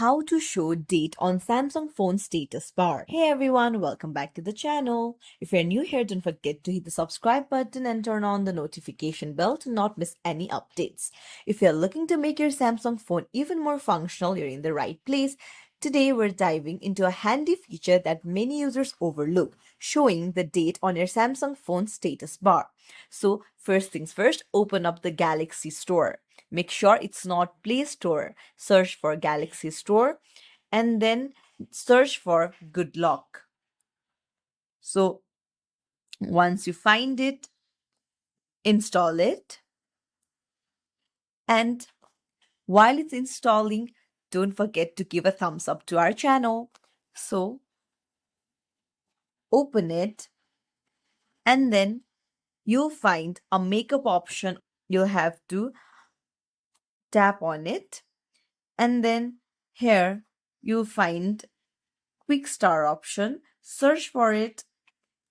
how to show date on Samsung phone status bar. Hey everyone, welcome back to the channel. If you're new here, don't forget to hit the subscribe button and turn on the notification bell to not miss any updates. If you're looking to make your Samsung phone even more functional, you're in the right place. Today, we're diving into a handy feature that many users overlook, showing the date on your Samsung phone status bar. So, first things first, open up the Galaxy Store. Make sure it's not Play Store. Search for Galaxy Store and then search for Good Lock. So, once you find it, install it. And while it's installing, don't forget to give a thumbs up to our channel. So, open it and then you'll find a makeup option. You'll have to tap on it and then here you'll find quick start option. Search for it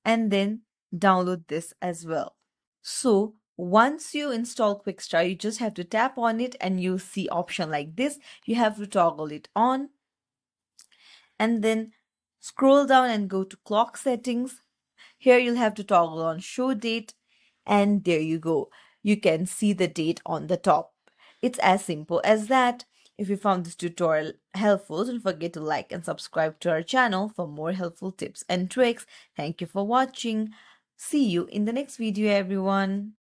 and then download this as well. So once you install Quickstart, you just have to tap on it and you see option like this. You have to toggle it on and then scroll down and go to clock settings. Here you'll have to toggle on show date and there you go. You can see the date on the top. It's as simple as that. If you found this tutorial helpful, don't forget to like and subscribe to our channel for more helpful tips and tricks. Thank you for watching. See you in the next video, everyone.